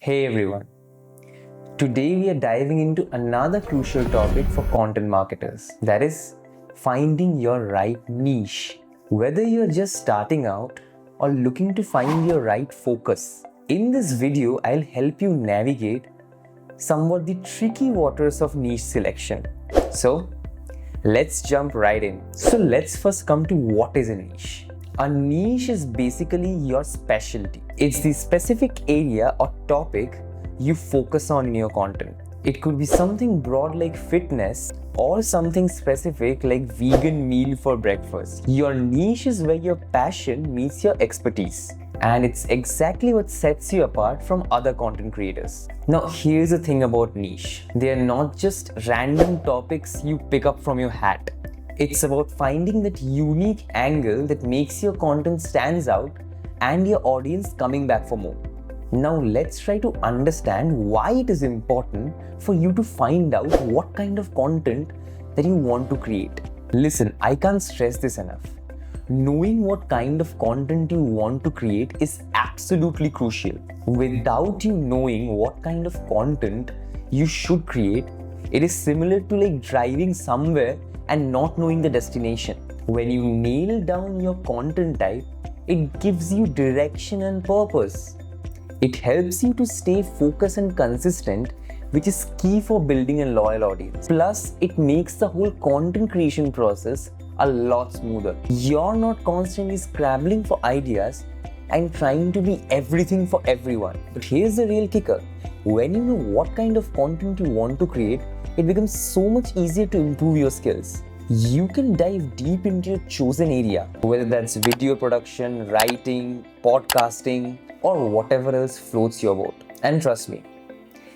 Hey everyone, today we are diving into another crucial topic for content marketers, that is finding your right niche. Whether you're just starting out or looking to find your right focus, in this video I'll help you navigate somewhat the tricky waters of niche selection. So let's jump right in. So let's first come to what is a niche. A niche is basically your specialty. It's the specific area or topic you focus on in your content. It could be something broad like fitness or something specific like vegan meal for breakfast. Your niche is where your passion meets your expertise. And it's exactly what sets you apart from other content creators. Now, here's the thing about niche. They are not just random topics you pick up from your hat. It's about finding that unique angle that makes your content stands out and your audience coming back for more. Now let's try to understand why it is important for you to find out what kind of content that you want to create. Listen, I can't stress this enough. Knowing what kind of content you want to create is absolutely crucial. Without you knowing what kind of content you should create, it is similar to like driving somewhere and not knowing the destination. When you nail down your content type, it gives you direction and purpose. It helps you to stay focused and consistent, which is key for building a loyal audience. Plus, it makes the whole content creation process a lot smoother. You're not constantly scrabbling for ideas and trying to be everything for everyone. But here's the real kicker. When you know what kind of content you want to create, it becomes so much easier to improve your skills. You can dive deep into your chosen area, whether that's video production, writing, podcasting, or whatever else floats your boat. And trust me,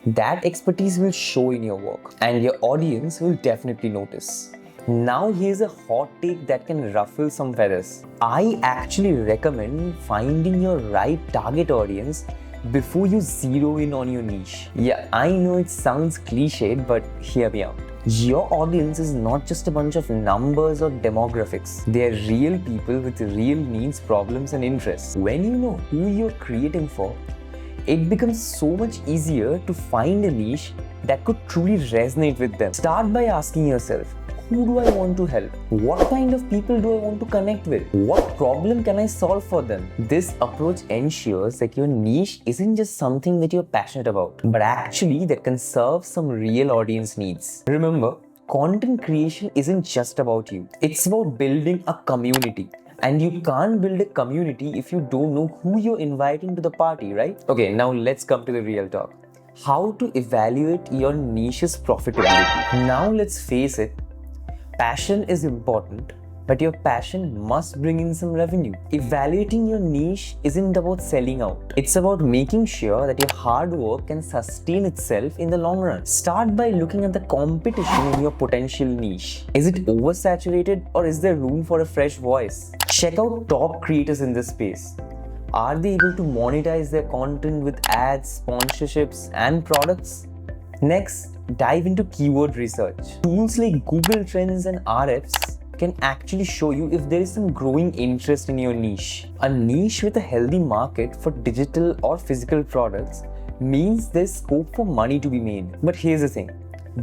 that expertise will show in your work and your audience will definitely notice. Now here's a hot take that can ruffle some feathers. I actually recommend finding your right target audience before you zero in on your niche. Yeah, I know it sounds cliched, but hear me out. Your audience is not just a bunch of numbers or demographics. They are real people with real needs, problems, and interests. When you know who you're creating for, it becomes so much easier to find a niche that could truly resonate with them. Start by asking yourself, who do I want to help? What kind of people do I want to connect with? What problem can I solve for them? This approach ensures that your niche isn't just something that you're passionate about, but actually that can serve some real audience needs. Remember, content creation isn't just about you. It's about building a community. And you can't build a community if you don't know who you're inviting to the party, right? Okay, now let's come to the real talk. How to evaluate your niche's profitability. Now let's face it, passion is important, but your passion must bring in some revenue. Evaluating your niche isn't about selling out. It's about making sure that your hard work can sustain itself in the long run. Start by looking at the competition in your potential niche. Is it oversaturated or is there room for a fresh voice? Check out top creators in this space. Are they able to monetize their content with ads, sponsorships, and products? Next, dive into keyword research. Tools like Google Trends and RFs can actually show you if there is some growing interest in your niche. A niche with a healthy market for digital or physical products means there's scope for money to be made. But here's the thing,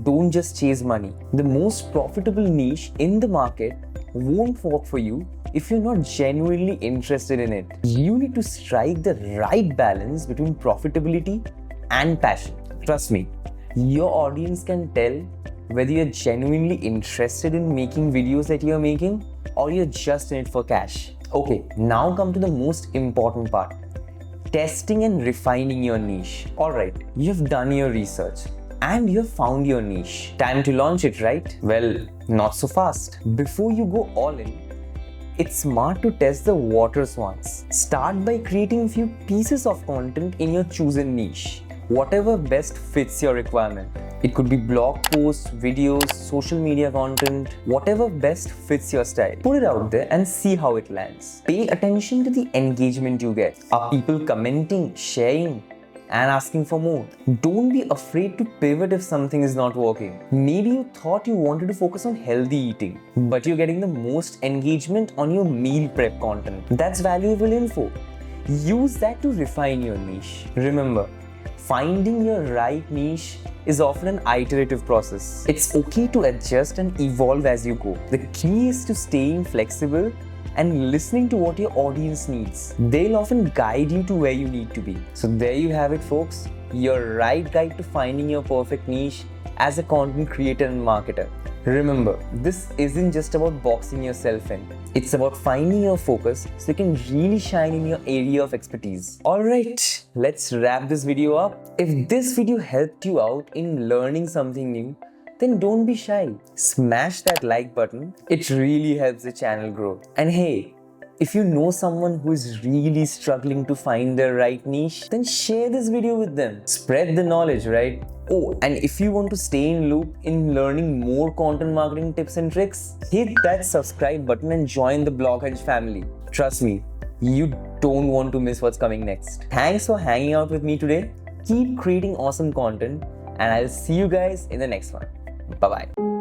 don't just chase money. The most profitable niche in the market won't work for you if you're not genuinely interested in it. You need to strike the right balance between profitability and passion. Trust me, your audience can tell whether you're genuinely interested in making videos that you're making or you're just in it for cash. Okay, now come to the most important part. Testing and refining your niche. Alright, you've done your research and you've found your niche. Time to launch it, right? Well, not so fast. Before you go all in, it's smart to test the waters once. Start by creating a few pieces of content in your chosen niche. Whatever best fits your requirement. It could be blog posts, videos, social media content, whatever best fits your style. Put it out there and see how it lands. Pay attention to the engagement you get. Are people commenting, sharing, and asking for more? Don't be afraid to pivot if something is not working. Maybe you thought you wanted to focus on healthy eating, but you're getting the most engagement on your meal prep content. That's valuable info. Use that to refine your niche. Remember, Finding your right niche is often an iterative process. It's okay to adjust and evolve as you go. The key is to staying flexible and listening to what your audience needs. They'll often guide you to where you need to be. So there you have it, folks. Your right guide to finding your perfect niche as a content creator and marketer. Remember, this isn't just about boxing yourself in. It's about finding your focus so you can really shine in your area of expertise. Alright, let's wrap this video up. If this video helped you out in learning something new, then don't be shy. Smash that like button. It really helps the channel grow. And hey, if you know someone who is really struggling to find their right niche, then share this video with them. Spread the knowledge, right? Oh, and if you want to stay in loop in learning more content marketing tips and tricks, hit that subscribe button and join the BlogHunch family. Trust me, you don't want to miss what's coming next. Thanks for hanging out with me today. Keep creating awesome content, and I'll see you guys in the next one. Bye-bye.